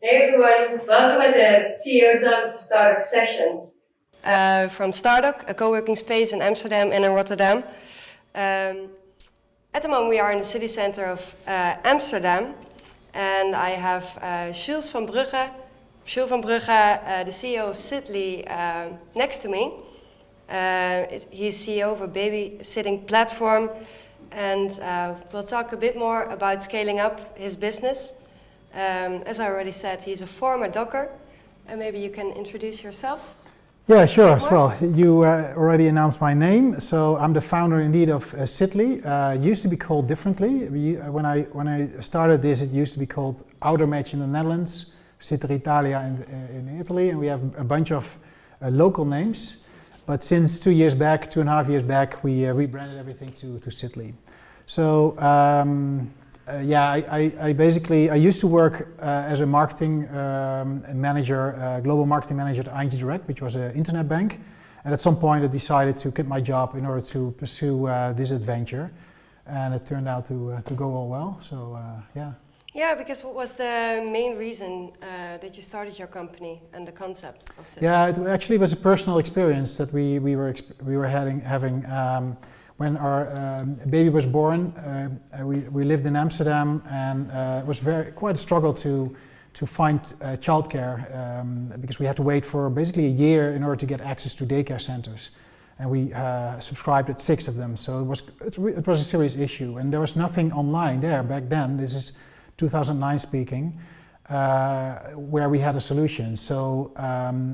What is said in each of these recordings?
Hey everyone, welcome at the CEO Talk of the Startup Sessions. From Startup, a co-working space in Amsterdam and in Rotterdam. At the moment we are in the city center of Amsterdam, and I have Jules van Bruggen, the CEO of Sidley, next to me. He's CEO of a babysitting platform, and we'll talk a bit more about scaling up his business. As I already said, he's a former docker, and maybe you can introduce yourself. Yeah, sure. Well, you already announced my name. So I'm the founder indeed of Sidley. It used to be called differently. When I started this, it used to be called Oudermatch in the Netherlands, Sidley Italia in Italy, and we have a bunch of local names. But since 2.5 years back, we rebranded everything to Sidley. So I used to work as a marketing manager, global marketing manager at ING Direct, which was an internet bank. And at some point I decided to quit my job in order to pursue this adventure. And it turned out to go all well, so yeah. Yeah, because what was the main reason that you started your company and the concept of Sidley? Yeah, it actually was a personal experience that we were having. When our baby was born, we lived in Amsterdam, and it was quite a struggle to find childcare because we had to wait for basically a year in order to get access to daycare centers, and we subscribed at 6 of them. So it was a serious issue, and there was nothing online there back then. This is 2009 speaking. Where we had a solution. So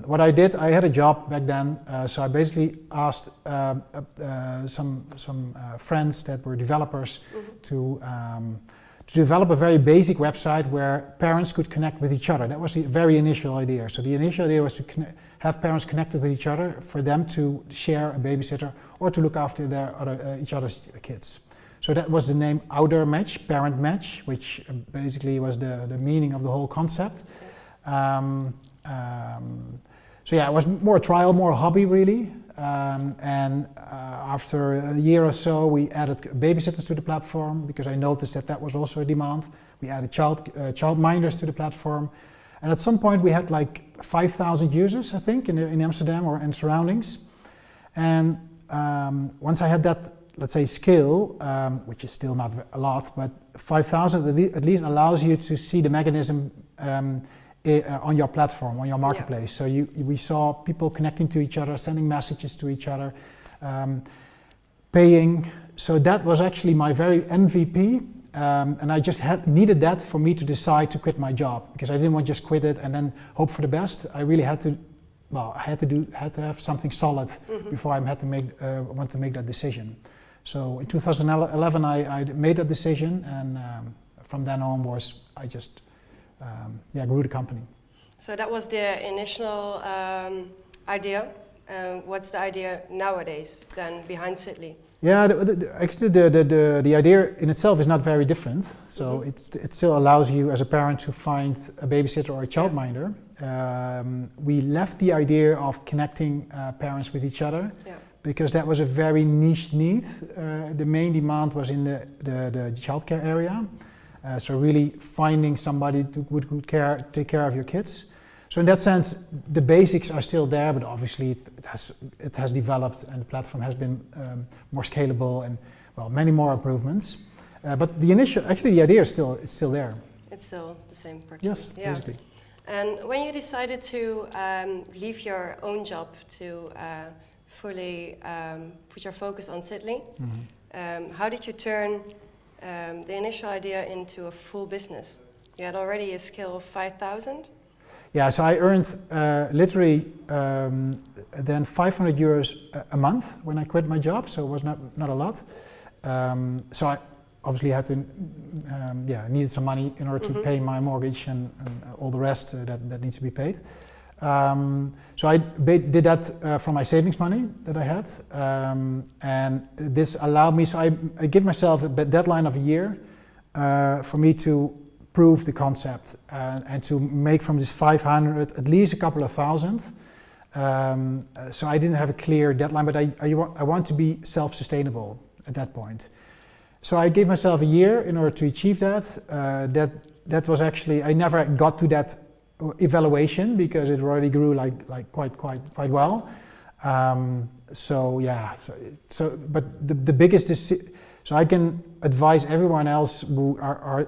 what I did, I had a job back then, so I basically asked some friends that were developers to develop a very basic website where parents could connect with each other. That was the very initial idea. So the initial idea was to have parents connected with each other, for them to share a babysitter or to look after each other's kids. So that was the name Oudermatch, parent match, which basically was the meaning of the whole concept. So yeah, it was more a trial, more a hobby really. And after a year or so, we added babysitters to the platform because I noticed that was also a demand. We added childminders to the platform. And at some point we had like 5,000 users, I think, in Amsterdam or in surroundings. And once I had that, let's say, skill, which is still not a lot, but 5,000 at least allows you to see the mechanism on your platform, on your marketplace. So we saw people connecting to each other, sending messages to each other, paying. So that was actually my very MVP, and I just needed that for me to decide to quit my job, because I didn't want to just quit it and then hope for the best. I really had to. Well, I had to have something solid before I had to want to make that decision. So in 2011, I made that decision, and from then onwards, I just grew the company. So that was the initial idea. What's the idea nowadays then behind Sidley? Yeah, actually the idea in itself is not very different. So it still allows you as a parent to find a babysitter or a childminder. We left the idea of connecting parents with each other because that was a very niche need. The main demand was in the childcare area. So really finding somebody who would take care of your kids. So in that sense, the basics are still there, but obviously it has developed, and the platform has been more scalable, and many more improvements. But the idea is still there. It's still the same practically. Yes, basically. And when you decided to leave your own job to fully put your focus on Sidley, how did you turn the initial idea into a full business? You had already a skill of 5,000? Yeah, so I earned literally then 500 euros a month when I quit my job, so it was not a lot. So I obviously had to, needed some money in order to pay my mortgage and all the rest that needs to be paid. So I did that from my savings money that I had, and this allowed me, so I give myself a deadline of a year for me to prove the concept and to make from this 500 at least a couple of thousand. So I didn't have a clear deadline, but I want to be self-sustainable at that point. So I gave myself a year in order to achieve that. That was actually, I never got to that evaluation because it already grew like quite well. So yeah, but the biggest is, so I can advise everyone else who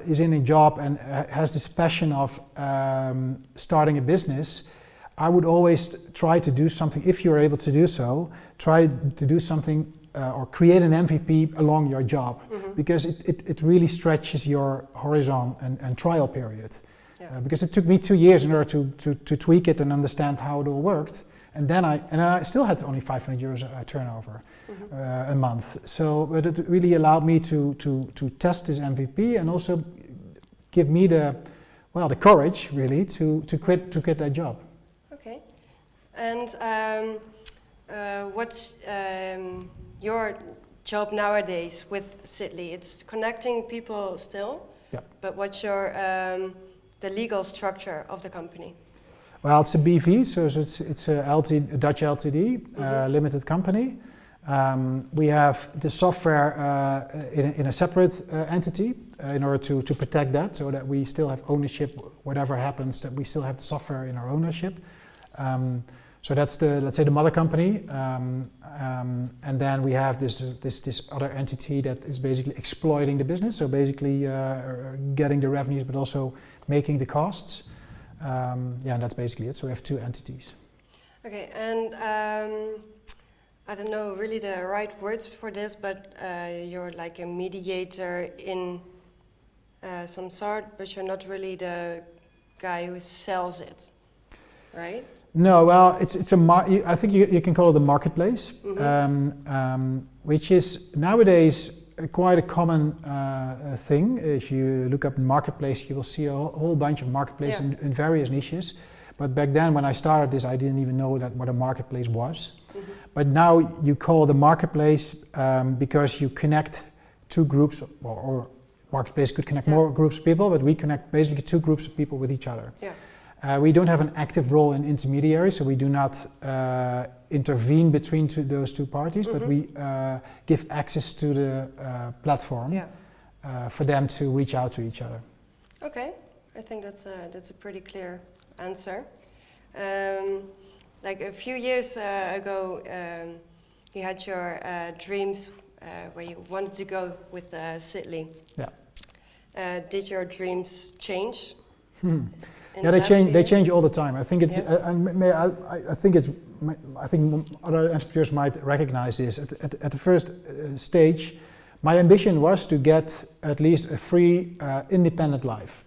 is in a job and has this passion of starting a business. I would always try to do something, if you're able to do so, try to do something or create an MVP along your job, because it really stretches your horizon and trial period. Yeah. Because it took me 2 years in order to tweak it and understand how it all worked. And then I still had only 500 euros turnover a month. So, but it really allowed me to test this MVP and also give me the courage really to quit that job. Okay. And what's your job nowadays with Sidley? It's connecting people still. Yeah. But what's your the legal structure of the company? Well, it's a BV, so it's a Dutch LTD, limited company. We have the software in a separate entity in order to protect that, so that we still have ownership. Whatever happens, that we still have the software in our ownership. So that's let's say the mother company, and then we have this other entity that is basically exploiting the business. So basically getting the revenues, but also making the costs. Yeah, and that's basically it. So we have two entities. Okay, and I don't know really the right words for this, but you're like a mediator in some sort, but you're not really the guy who sells it, right? No, well, I think you can call it a marketplace, which is nowadays quite a common thing. If you look up marketplace, you will see a whole bunch of marketplaces in various niches. But back then, when I started this, I didn't even know what a marketplace was. But now you call it a marketplace because you connect two groups, or marketplace could connect more groups of people, but we connect basically two groups of people with each other. Yeah. We don't have an active role in intermediary, so we do not intervene between those two parties, but we give access to the platform for them to reach out to each other. Okay, I think that's a pretty clear answer. Like a few years ago, you had your dreams where you wanted to go with Sidley. Yeah. Did your dreams change? Yeah, they change all the time. I think it's. I think other entrepreneurs might recognize this. At the first stage, my ambition was to get at least a free, independent life,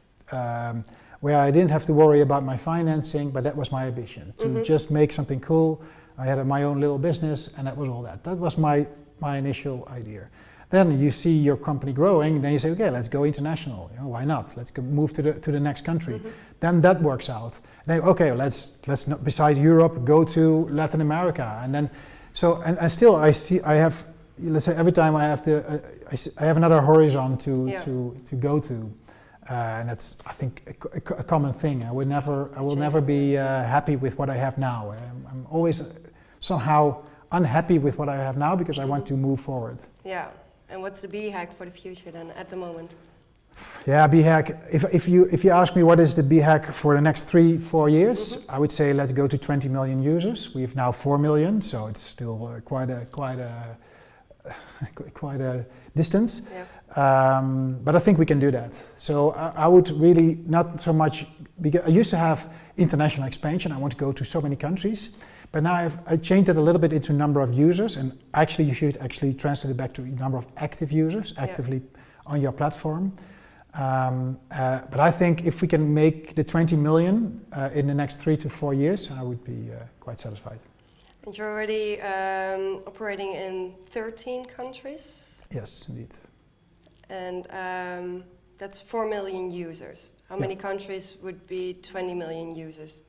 where I didn't have to worry about my financing. But that was my ambition, to just make something cool. I had my own little business, and that was all that. That was my initial idea. Then you see your company growing, then you say, okay, let's go international. You know, why not? Let's move to the next country. Then that works out. Then okay, let's not, besides Europe, go to Latin America, and then and still I have, let's say, every time I have another horizon to go to, and that's, I think, a common thing. I will never be happy with what I have now. I'm always somehow unhappy with what I have now because I want to move forward. Yeah. And what's the B-hack for the future then at the moment? Yeah, B-hack, if you ask me what is the B-hack for the next 3-4 years, I would say let's go to 20 million users. We have now 4 million, so it's still quite a distance. Yeah. But I think we can do that. So I would really not so much, because I used to have international expansion. I want to go to so many countries. But now I changed it a little bit into number of users, and actually you should actually translate it back to number of active users actively on your platform. But I think if we can make the 20 million in the next 3 to 4 years, I would be quite satisfied. And you're already operating in 13 countries? Yes, indeed. And that's 4 million users. How many countries would be 20 million users?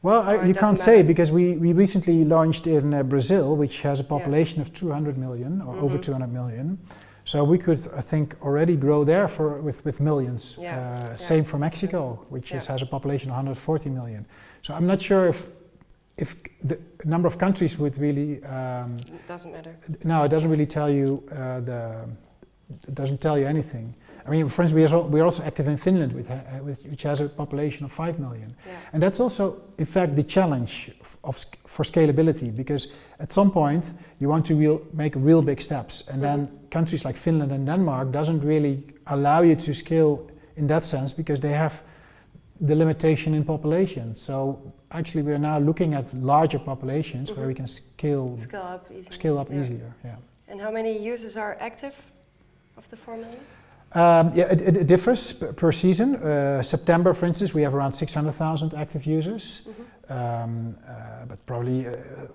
Well, you can't say, because we recently launched in Brazil, which has a population of 200 million or over 200 million. So we could, I think, already grow there with millions. Same for Mexico, which has a population of 140 million. So I'm not sure if the number of countries would really. Doesn't matter. No, it doesn't really tell you. It doesn't tell you anything. I mean, for instance, we're also active in Finland, which has a population of 5 million. Yeah. And that's also, in fact, the challenge for scalability, because at some point you want to make real big steps, and then countries like Finland and Denmark doesn't really allow you to scale in that sense, because they have the limitation in population. So actually we're now looking at larger populations where we can scale up easier. Yeah. And how many users are active of the 4 million? Yeah, it differs per season. September, for instance, we have around 600,000 active users. But probably,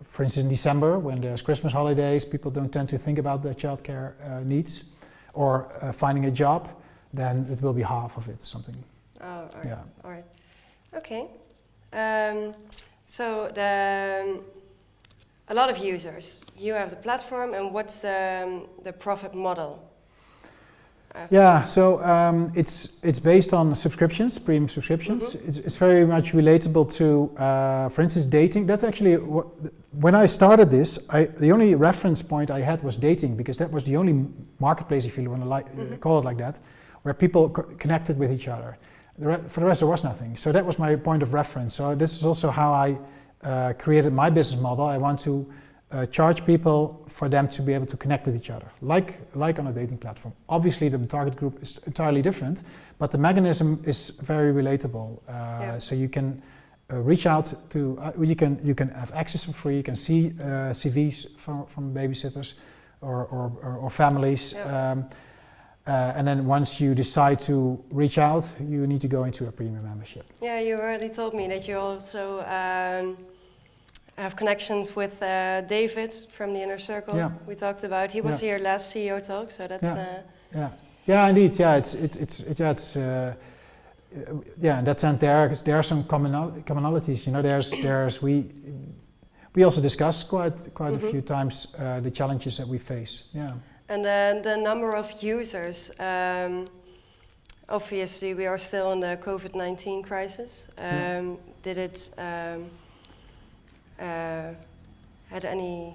for instance, in December, when there's Christmas holidays, people don't tend to think about their childcare needs or finding a job, then it will be half of it or something. Oh, all right. Yeah. All right. Okay. So a lot of users. You have the platform, and what's the profit model? Yeah, so it's based on subscriptions, premium subscriptions. It's very much relatable to, for instance, dating. That's actually when I started this. The only reference point I had was dating, because that was the only marketplace, if you want to call it like that, where people connected with each other. For the rest, there was nothing. So that was my point of reference. So this is also how I created my business model. I want to charge people for them to be able to connect with each other, like on a dating platform. Obviously, the target group is entirely different, but the mechanism is very relatable. So you can reach out to, you can have access for free. You can see CVs from babysitters or families. Yeah. And then once you decide to reach out, you need to go into a premium membership. Yeah, you already told me that you also have connections with David from the Inner Circle. Yeah. We talked about. He was here last CEO talk, so that's. Yeah, indeed. Yeah, it's in that sense there are some commonalities. You know, we also discussed quite a few times the challenges that we face. Yeah. And then the number of users. Obviously, we are still in the COVID-19 crisis. Did it had any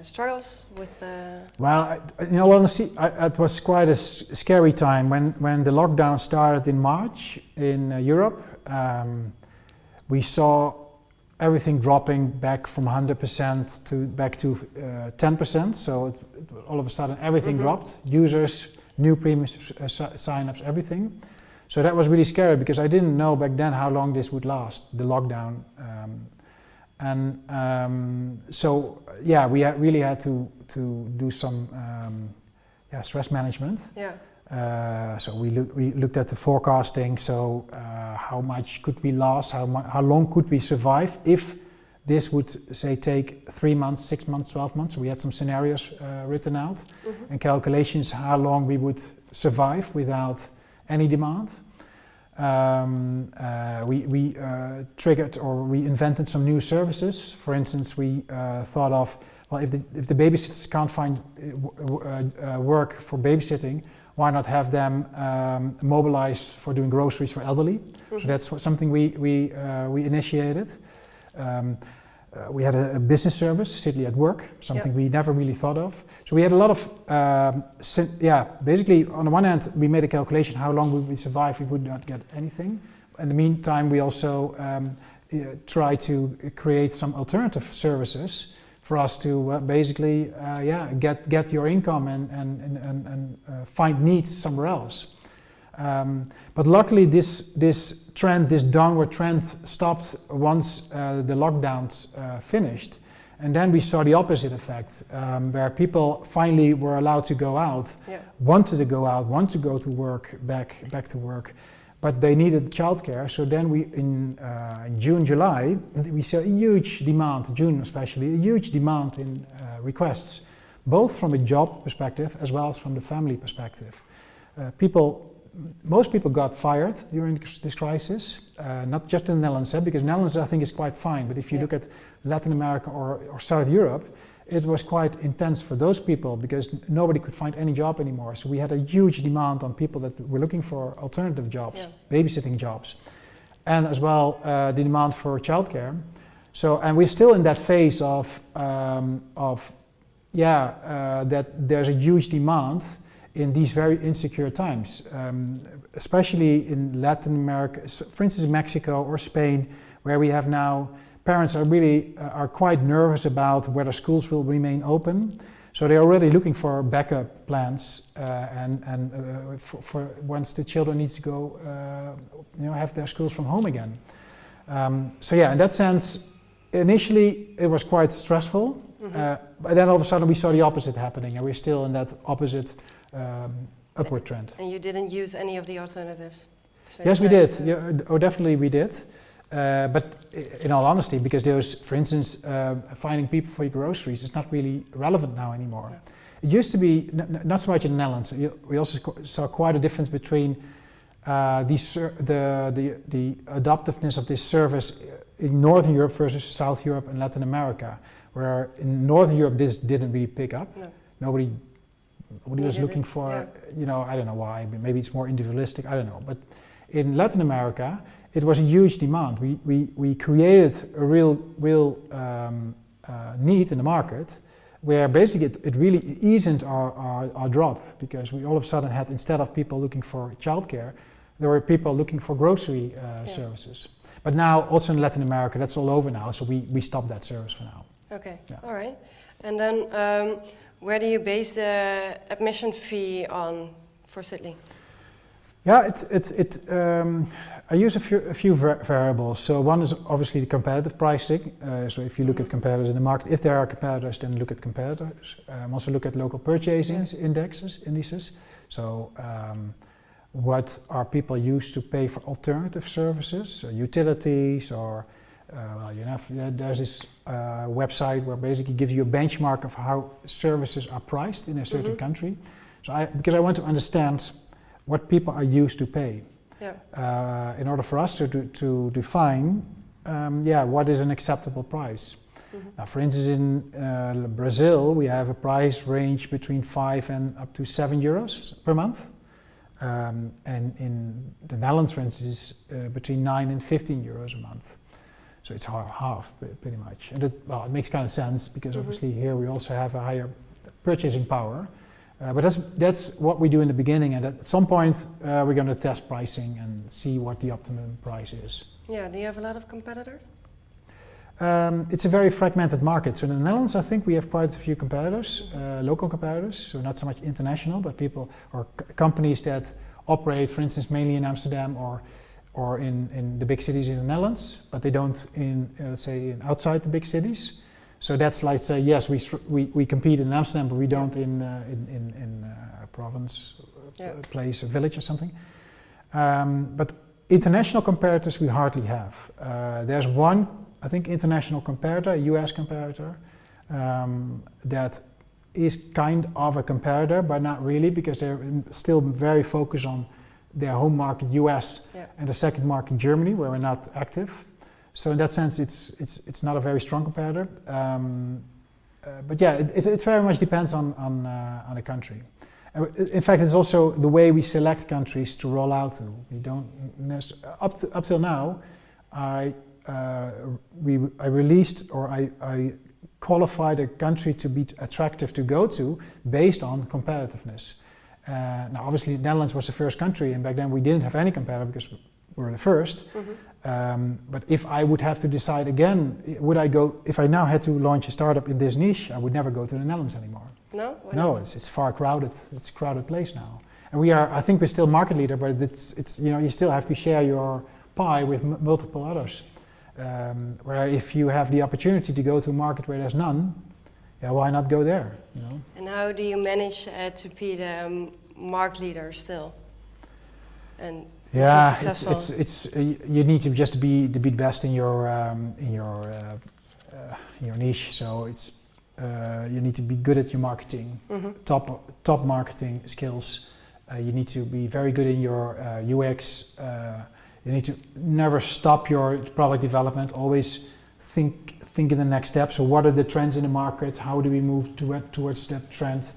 struggles with the? Well, in all honesty, it was quite a scary time when the lockdown started in March in Europe. We saw everything dropping back from 100% back to 10%. So all of a sudden, everything dropped. Users, new premium sign-ups, everything. So that was really scary, because I didn't know back then how long this would last, the lockdown. So yeah, we really had to do some stress management. Yeah. So we looked at the forecasting. So how much could we last? How long could we survive if this would, say, take 3 months, 6 months, 12 months? So we had some scenarios written out and calculations how long we would survive without any demand. We triggered, or we invented some new services. For instance, we thought of, well, if the babysitters can't find work for babysitting, why not have them mobilized for doing groceries for elderly? So that's something we initiated. We had a business service, Sidley at Work, something we never really thought of. So we had a lot of, basically on the one hand, we made a calculation how long would we survive if we would not get anything. In the meantime, we also try to create some alternative services for us to basically, get your income and find needs somewhere else. But luckily, this downward trend stopped once the lockdowns finished, and then we saw the opposite effect, where people finally were allowed to go out, wanted to go out, want to go to work, back to work, but they needed childcare. So then we, in June, July, we saw a huge demand, June especially, a huge demand in requests, both from a job perspective as well as from the family perspective. Most people got fired during this crisis, not just in the Netherlands, because Netherlands I think is quite fine, but if you look at Latin America or South Europe, it was quite intense for those people because nobody could find any job anymore. So we had a huge demand on people that were looking for alternative jobs, babysitting jobs, and as well the demand for childcare. So, and we're still in that phase of that there's a huge demand. in these very insecure times, especially in Latin America, for instance Mexico or Spain, where we have now parents are really are quite nervous about whether schools will remain open. So they're already looking for backup plans for once the children needs to go, have their schools from home again. So yeah, in that sense, initially it was quite stressful, but then all of a sudden we saw the opposite happening, and we're still in that opposite upward trend. And you didn't use any of the alternatives? So yes, we did. Yeah, definitely we did. But in all honesty, because those, for instance, finding people for your groceries is not really relevant now anymore. Yeah. It used to be, not so much in the Netherlands. We also saw quite a difference between the adaptiveness of this service in Northern Europe versus South Europe and Latin America, where in Northern Europe this didn't really pick up. No. Nobody was looking for, I don't know why, maybe it's more individualistic, I don't know. But in Latin America, it was a huge demand. We created a real need in the market, where basically it really eased our drop, because we all of a sudden had, instead of people looking for childcare, there were people looking for grocery services. But now also in Latin America, that's all over now, so we stopped that service for now. Okay, all right. And then where do you base the admission fee on for Sidley? Yeah, I use a few variables. So one is obviously the competitive pricing. So if you look at competitors in the market, if there are competitors, then look at competitors. Also look at local purchasing indices. So what are people used to pay for alternative services, so utilities, or there's this website where basically gives you a benchmark of how services are priced in a certain country. So because I want to understand what people are used to pay. Yeah. In order for us to define, what is an acceptable price. Now, for instance, in Brazil, we have a price range between 5 and up to 7 euros per month. And in the Netherlands, for instance, between 9 and 15 euros a month. So it's half, pretty much. And it makes kind of sense, because obviously here we also have a higher purchasing power. But that's what we do in the beginning, and at some point we're going to test pricing and see what the optimum price is. Yeah, do you have a lot of competitors? It's a very fragmented market. So in the Netherlands, I think we have quite a few competitors, local competitors, so not so much international, but people or companies that operate, for instance, mainly in Amsterdam or in the big cities in the Netherlands, but they don't let's say outside the big cities. So that's like say, yes, we compete in Amsterdam, but we don't in a province, place, a village or something. But international competitors we hardly have. There's one, I think, international competitor, a US competitor, that is kind of a competitor, but not really, because they're still very focused on their home market, US, and the second market, Germany, where we're not active. So in that sense, it's not a very strong competitor. But yeah, it very much depends on the country. In fact, it's also the way we select countries to roll out to. We don't up till now, I released, or I qualified a country to be attractive to go to based on competitiveness. Now, obviously, the Netherlands was the first country, and back then we didn't have any competitor because we were the first. But if I would have to decide again, would I go? If I now had to launch a startup in this niche, I would never go to the Netherlands anymore. No, no, it's far crowded. It's a crowded place now, and we are. I think we're still market leader, but it's you still have to share your pie with multiple others. Where if you have the opportunity to go to a market where there's none, why not go there? And how do you manage to be the market leader still? And it's you need to just be the best in your niche. So it's you need to be good at your marketing, top marketing skills. You need to be very good in your UX. You need to never stop your product development. Always think in the next step. So what are the trends in the market? How do we move towards that trend?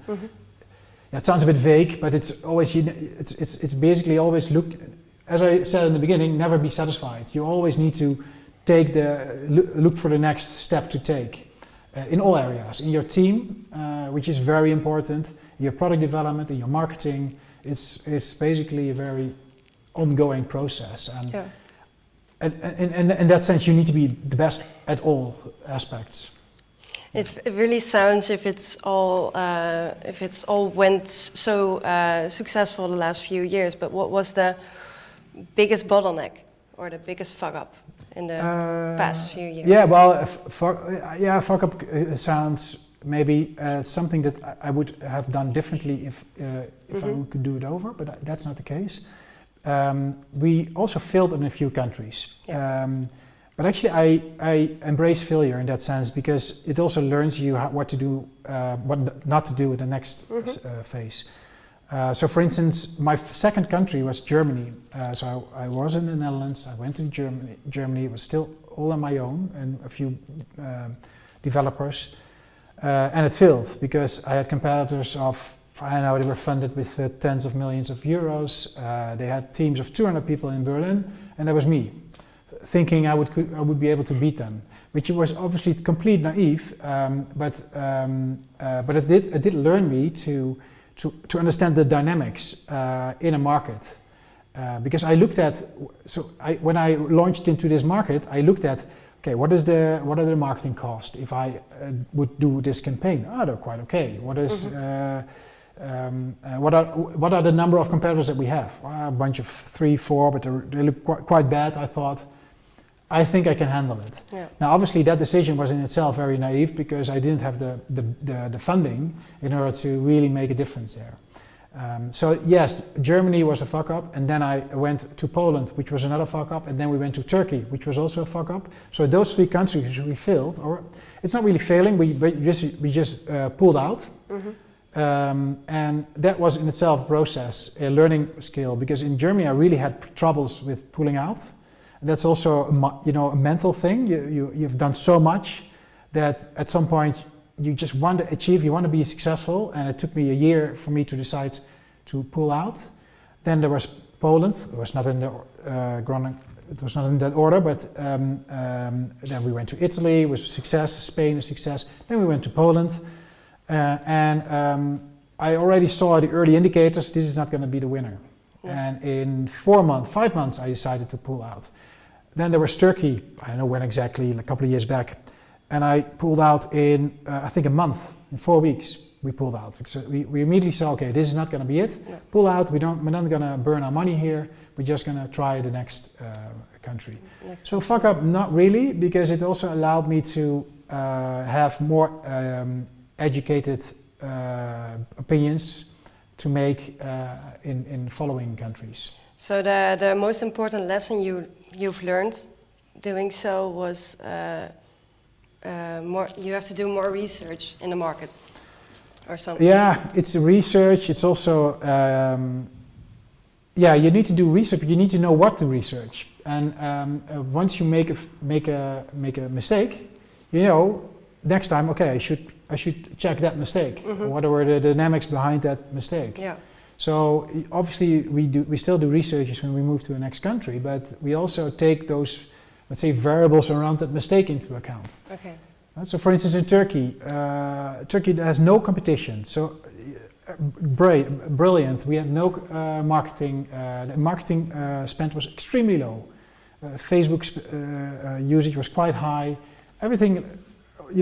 It sounds a bit vague, but it's always it's basically always look. As I said in the beginning, never be satisfied. You always need to look for the next step to take in all areas. In your team, which is very important. your product development, in your marketing. It's basically a very ongoing process, and Yeah. and in that sense, you need to be the best at all aspects. It really sounds if it's all went so successful the last few years. But what was the biggest bottleneck or the biggest fuck up in the past few years? Yeah, well, fuck up sounds maybe something that I would have done differently if I could do it over, but that's not the case. We also failed in a few countries. Yeah. But actually, I embrace failure in that sense because it also learns you what to do, what not to do in the next phase. So, for instance, my second country was Germany. So I was in the Netherlands. I went to Germany. It was still all on my own and a few developers, and it failed because I had competitors of, I don't know, they were funded with tens of millions of euros. They had teams of 200 people in Berlin, and that was me, thinking I would be able to beat them, which was obviously complete naive. But it did learn me to understand the dynamics in a market, because I looked at, when I launched into this market, I looked at, okay, what are the marketing costs if I would do this campaign? Oh, they're quite okay. What are the number of competitors that we have? A bunch of 3, 4, but they look quite bad. I thought, I think I can handle it. Yeah. Now, obviously, that decision was in itself very naive because I didn't have the funding in order to really make a difference there. So yes, Germany was a fuck up, and then I went to Poland, which was another fuck up, and then we went to Turkey, which was also a fuck up. So those 3 countries we failed, or it's not really failing. We just pulled out. And that was in itself a process, a learning skill, because in Germany I really had troubles with pulling out. And that's also a mental thing. You've done so much that at some point you just want to achieve, you want to be successful, and it took me a year for me to decide to pull out. Then there was Poland. It was not in that order, but then we went to Italy, was a success, Spain a success. Then we went to Poland. I already saw the early indicators, this is not going to be the winner. Yeah. And in 5 months, I decided to pull out. Then there was Turkey, I don't know when exactly, a couple of years back. And I pulled out in, I think, a month, in 4 weeks, we pulled out. So we immediately saw, okay, this is not going to be it. Yeah. Pull out, we're not going to burn our money here, we're just going to try the next country. So fuck up, not really, because it also allowed me to have more educated opinions to make in following countries. So the most important lesson you've learned doing so was you have to do more research in the market or something. Yeah, it's research. It's also you need to do research, but you need to know what to research. And once you make a mistake, next time, okay, I should check that mistake. What were the dynamics behind that mistake? Yeah. So obviously we still do researches when we move to the next country, but we also take those, let's say, variables around that mistake into account. Okay. So for instance, in Turkey, Turkey has no competition. So brilliant. We had no marketing. The marketing spend was extremely low. Facebook's usage was quite high. Everything.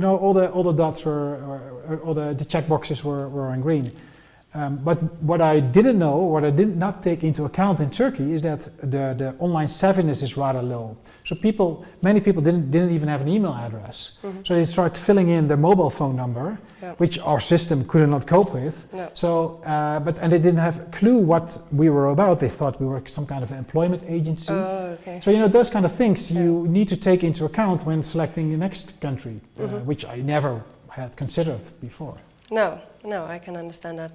All the dots were, all the checkboxes were in green. But what I didn't know, what I did not take into account in Turkey is that the online savviness is rather low. So many people didn't even have an email address. So they start filling in their mobile phone number, which our system could not cope with. No. So, and they didn't have a clue what we were about. They thought we were some kind of employment agency. Oh, okay. So those kind of things you need to take into account when selecting the next country, which I never had considered before. No, I can understand that.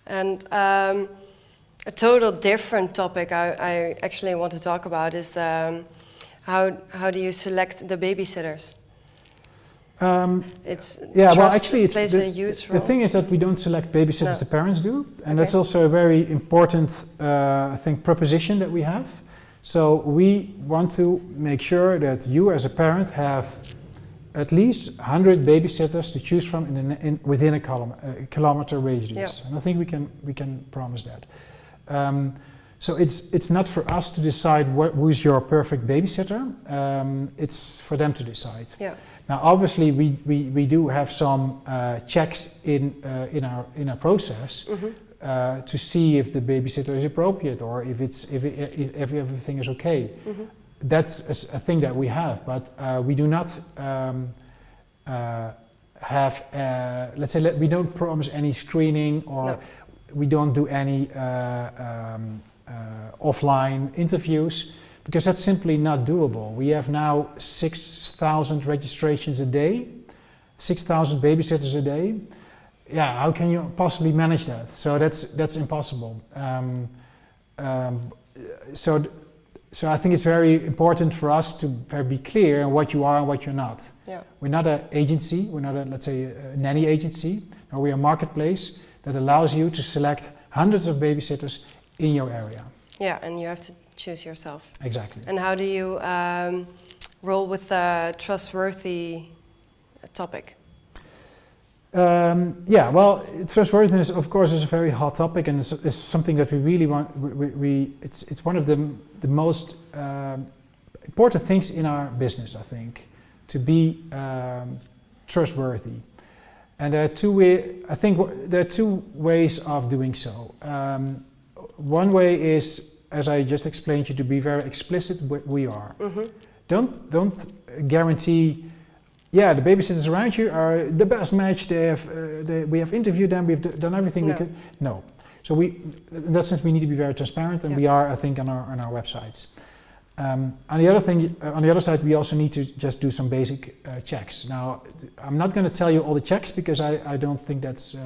And a total different topic I actually want to talk about is how do you select the babysitters? The thing is that we don't select babysitters, the parents do, and that's also a very important proposition that we have. So we want to make sure that you as a parent have at least 100 babysitters to choose from within a kilometer radius, Yeah. and I think we can promise that. So it's not for us to decide who's your perfect babysitter. It's for them to decide. Yeah. Now, obviously, we do have some checks in our process to see if the babysitter is appropriate or if everything is okay. That's a thing that we have, but we do not have. Let's say we don't promise any screening, or we don't do any offline interviews, because that's simply not doable. We have now 6,000 registrations a day, 6,000 babysitters a day. Yeah, how can you possibly manage that? So that's impossible. So I think it's very important for us to be clear on what you are and what you're not. Yeah. We're not an agency. We're not let's say a nanny agency. No, we're a marketplace that allows you to select hundreds of babysitters in your area. Yeah, and you have to choose yourself. Exactly. And how do you roll with the trustworthy topic? Yeah, well, trustworthiness, of course, is a very hot topic, and it's something that we really want. It's one of the most important things in our business, I think, to be trustworthy. And there are two ways of doing so. One way is, as I just explained to you, to be very explicit what we are. Don't guarantee. Yeah, the babysitters around you are the best match. We have interviewed them. We've done everything we could. No. So in that sense, we need to be very transparent, and we are, I think, on our websites. On the other side, we also need to just do some basic checks. Now, I'm not going to tell you all the checks because I don't think that's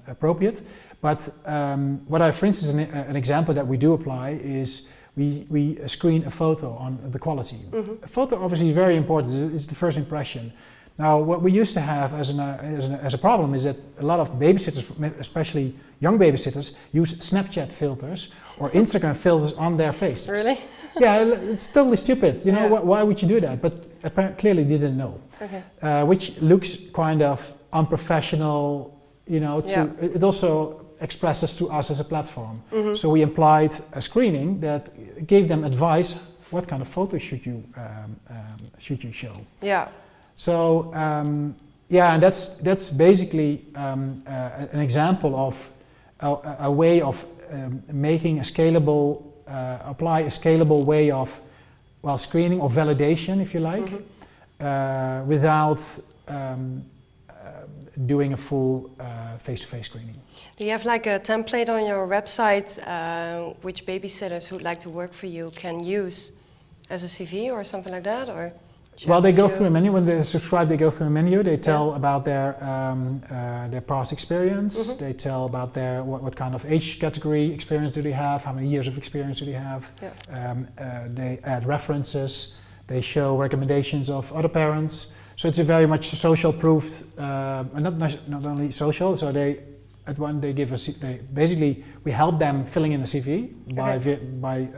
appropriate. But for instance, an example that we do apply is we screen a photo on the quality. A photo obviously is very important. It's the first impression. Now, what we used to have as a problem is that a lot of babysitters, especially young babysitters, use Snapchat filters or Instagram filters on their faces. Really? Yeah, it's totally stupid. You know, why would you do that? But apparently, clearly didn't know. Okay. Which looks kind of unprofessional. You know, it also expresses to us as a platform. So we applied a screening that gave them advice. What kind of photos should you show? Yeah. So and that's basically an example of a way of making a scalable, apply a scalable way of screening or validation, if you like, without doing a full face-to-face screening. Do you have like a template on your website which babysitters who'd like to work for you can use as a CV or something like that, or? Well, they go through a menu. When they subscribe, they go through a menu. They tell about their past experience. They tell about what kind of age category experience do they have, how many years of experience do they have. They add references. They show recommendations of other parents. So it's a very much social proof, not only social. So we help them filling in a CV by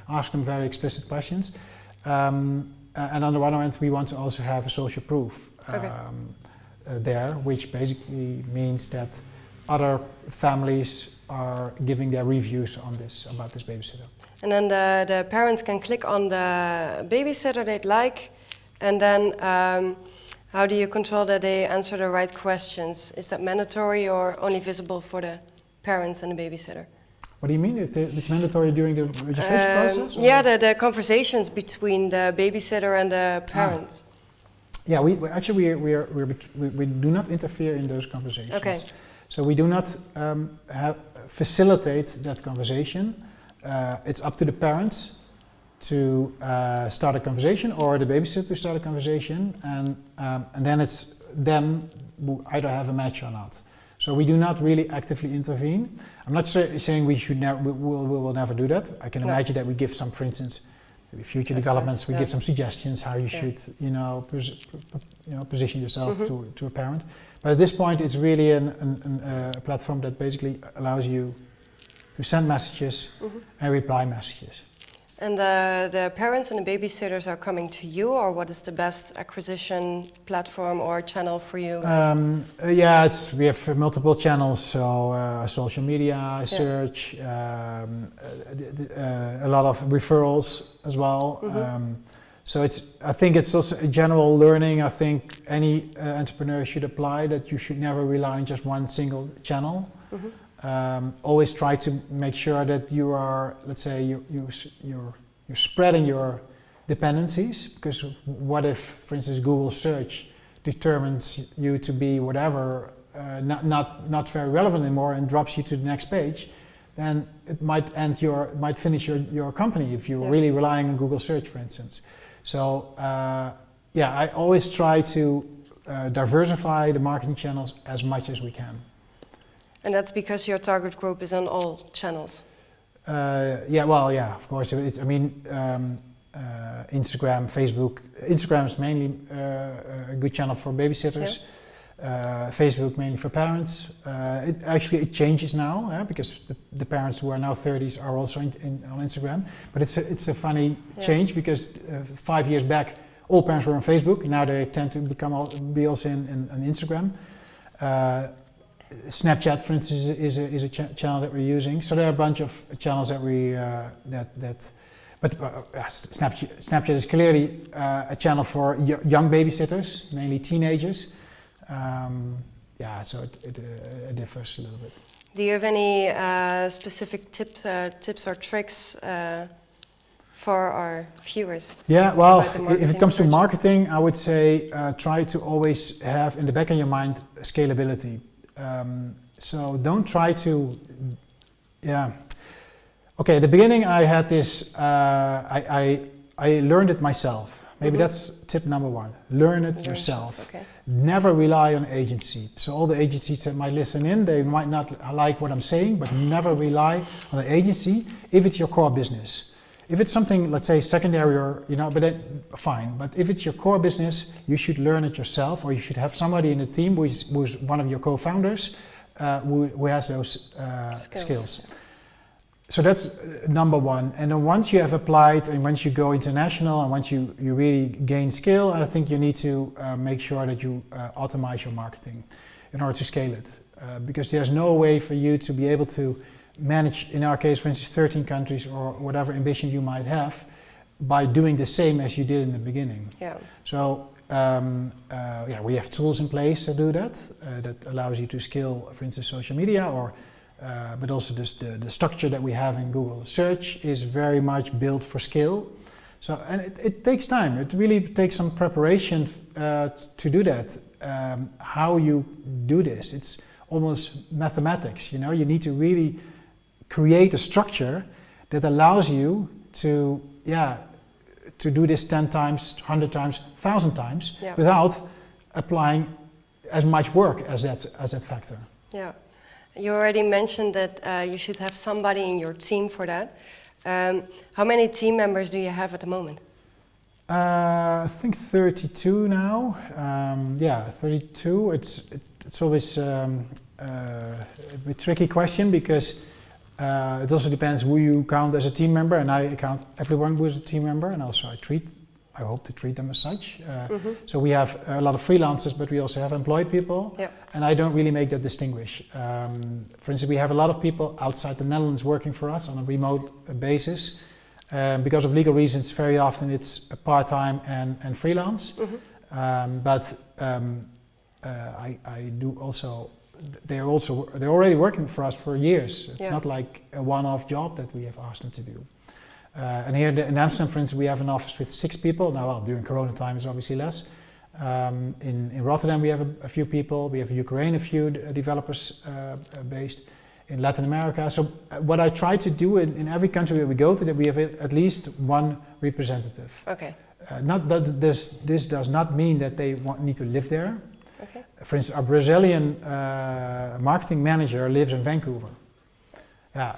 asking them very explicit questions. And on the one hand, we want to also have a social proof there, which basically means that other families are giving their reviews on about this babysitter. And then the parents can click on the babysitter they'd like, and then how do you control that they answer the right questions? Is that mandatory or only visible for the parents and the babysitter? What do you mean? If it's mandatory during the registration process? Yeah, the conversations between the babysitter and the parents. Yeah, we do not interfere in those conversations. Okay. So we do not facilitate that conversation. It's up to the parents to start a conversation, or the babysitter to start a conversation, and then it's them who either have a match or not. So we do not really actively intervene. I'm not saying we will never do that. I can imagine that we give some, for instance, future developments. We give some suggestions how you should, position yourself to a parent. But at this point, it's really a platform that basically allows you to send messages and reply messages. And the parents and the babysitters are coming to you, or what is the best acquisition platform or channel for you guys? Yeah, we have multiple channels, so social media, search, a lot of referrals as well. So I think it's also a general learning. I think any entrepreneur should apply that you should never rely on just one single channel. Always try to make sure that you are, let's say, you're spreading your dependencies, because what if, for instance, Google search determines you to be whatever, not very relevant anymore, and drops you to the next page, then it might finish your company if you're really relying on Google search, for instance. So yeah, I always try to diversify the marketing channels as much as we can. And that's because your target group is on all channels? Yeah, well, yeah, of course. Instagram, Facebook. Instagram is mainly a good channel for babysitters. Facebook mainly for parents. It changes now, because the parents who are now 30s are also on Instagram. But it's a funny change, because 5 years back all parents were on Facebook. Now they tend to be also on Instagram. Snapchat, for instance, is a channel that we're using. So there are a bunch of channels that Snapchat is clearly a channel for young babysitters, mainly teenagers. Yeah, so it differs a little bit. Do you have any specific tips or tricks for our viewers? Yeah, well, if it comes to marketing, I would say try to always have in the back of your mind scalability. So don't try to, okay, at the beginning I had this, I learned it myself. Maybe that's tip number one. Learn it yourself. Okay. Never rely on agency. So all the agencies that might listen in, they might not like what I'm saying, but never rely on an agency if it's your core business. If it's something, let's say, secondary or, but then, fine. But if it's your core business, you should learn it yourself, or you should have somebody in the team who's one of your co-founders who has those skills. So that's number one. And then once you have applied, and once you go international, and once you really gain skill, I think you need to make sure that you automate your marketing in order to scale it. Because there's no way for you to be able to manage, in our case, for instance, 13 countries or whatever ambition you might have, by doing the same as you did in the beginning. Yeah. So we have tools in place to do that. That allows you to scale, for instance, social media, or but also the structure that we have in Google search is very much built for scale. So, and it takes time. It really takes some preparation to do that. How you do this, it's almost mathematics. You need to really create a structure that allows you to do this 10 times, 100 times, 1,000 times without applying as much work as that factor. Yeah, you already mentioned that you should have somebody in your team for that. How many team members do you have at the moment? I think 32 now. 32. It's always a bit tricky question, because it also depends who you count as a team member, and I count everyone who is a team member, and also I hope to treat them as such. So we have a lot of freelancers, but we also have employed people, and I don't really make that distinguish. For instance, we have a lot of people outside the Netherlands working for us on a remote basis. Because of legal reasons, very often it's part-time and freelance. But I do also. They're already working for us for years. It's not like a one-off job that we have asked them to do. And here in Amsterdam, for instance, we have an office with 6 people. Now, well, during Corona time it's obviously less. In Rotterdam we have a few people. We have in Ukraine a few developers based. In Latin America. So what I try to do in every country where we go to, that we have at least one representative. Okay. Not that this does not mean that they need to live there. Okay. For instance, our Brazilian marketing manager lives in Vancouver. Yeah,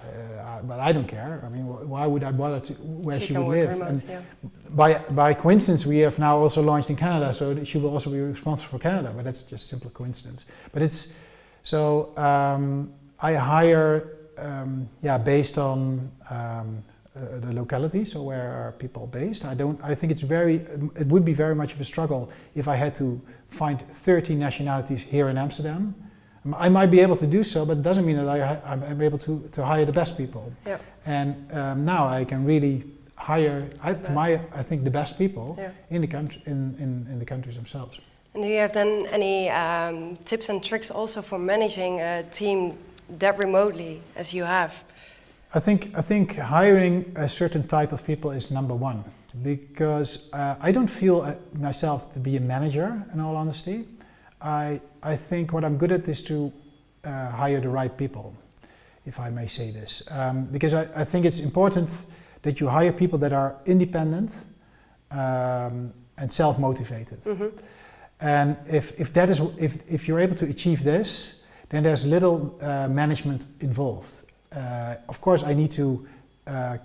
but I don't care. I mean, why would I bother where she would live? Remote, and by coincidence, we have now also launched in Canada, so she will also be responsible for Canada. But that's just simple coincidence. But it's so. I hire, based on the locality, so where are people based. I think it would be very much of a struggle if I had to find 30 nationalities here in Amsterdam. I might be able to do so, but it doesn't mean that I'm able to hire the best people. Yeah. And now I can really hire, I think, the best people in the country, in the countries themselves. And do you have then any tips and tricks also for managing a team that remotely as you have? I think hiring a certain type of people is number one, because I don't feel myself to be a manager, in all honesty. I think what I'm good at is to hire the right people, if I may say this, because I think it's important that you hire people that are independent and self-motivated. Mm-hmm. And if you're able to achieve this, then there's little management involved. Of course, I need to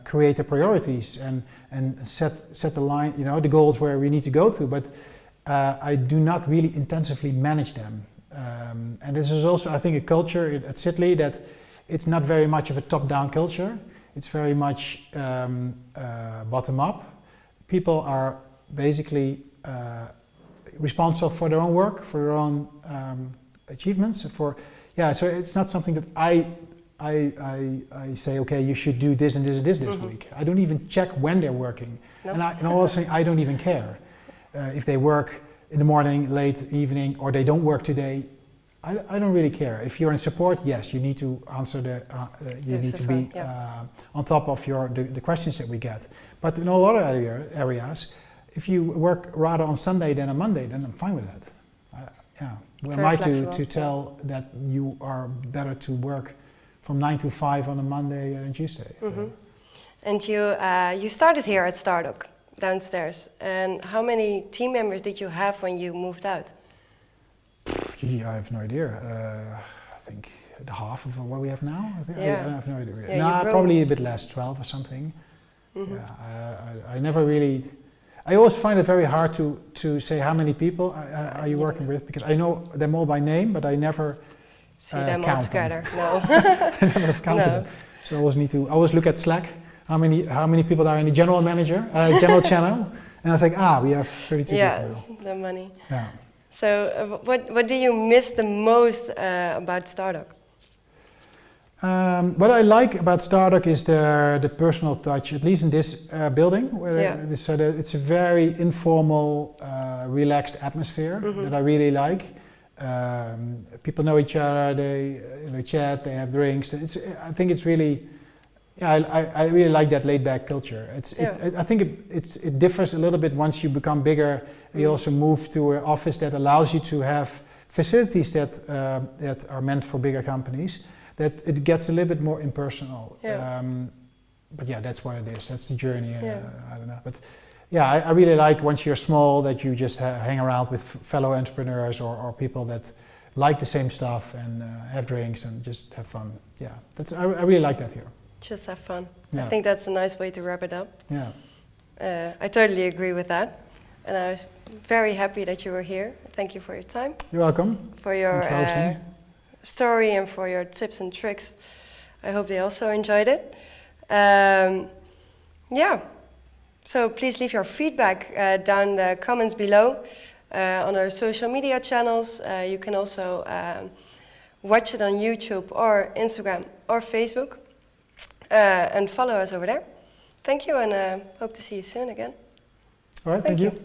create the priorities and set the line, the goals where we need to go to, but I do not really intensively manage them. And this is also, I think, a culture at Sidley that it's not very much of a top-down culture. It's very much bottom-up. People are basically responsible for their own work, for their own achievements. So it's not something that I say, okay, you should do this and this and this mm-hmm. week. I don't even check when they're working. Nope. And honestly, I don't even care. If they work in the morning, late evening, or they don't work today, I don't really care. If you're in support, yes, you need to answer you need to be on top of the questions that we get. But in all other areas, if you work rather on Sunday than on Monday, then I'm fine with that. Who am I to tell that you are better to work from 9 to 5 on a Monday and Tuesday? Mm-hmm. And you started here at Stardock downstairs. And how many team members did you have when you moved out? Gee, I have no idea. I think the half of what we have now. I have no idea. Yeah, probably a bit less, 12 or something. Mm-hmm. I never really. I always find it very hard to say how many people are you working with, because I know them all by name, but I never see them all together. No, I never have counted them. So I always look at Slack. How many people are in the general channel, and I think we have 32 people. Yeah, the money. Yeah. So what do you miss the most about Stardock? What I like about Stardock is the personal touch, at least in this building, where it's a very informal, relaxed atmosphere mm-hmm. that I really like. People know each other, they chat, they have drinks. I think it's really, I really like that laid-back culture. I think it differs a little bit once you become bigger. You also move to an office that allows you to have facilities that are meant for bigger companies. That it gets a little bit more impersonal. Yeah. But that's what it is. That's the journey. I don't know. But I really like once you're small that you just hang around with fellow entrepreneurs or people that like the same stuff and have drinks and just have fun. Yeah, I really like that here. Just have fun. Yeah. I think that's a nice way to wrap it up. Yeah. I totally agree with that. And I was very happy that you were here. Thank you for your time. You're welcome. For your story and for your tips and tricks. I hope they also enjoyed it. So please leave your feedback down in the comments below on our social media channels. You can also watch it on YouTube or Instagram or Facebook and follow us over there. Thank you, and hope to see you soon again. All right, thank you.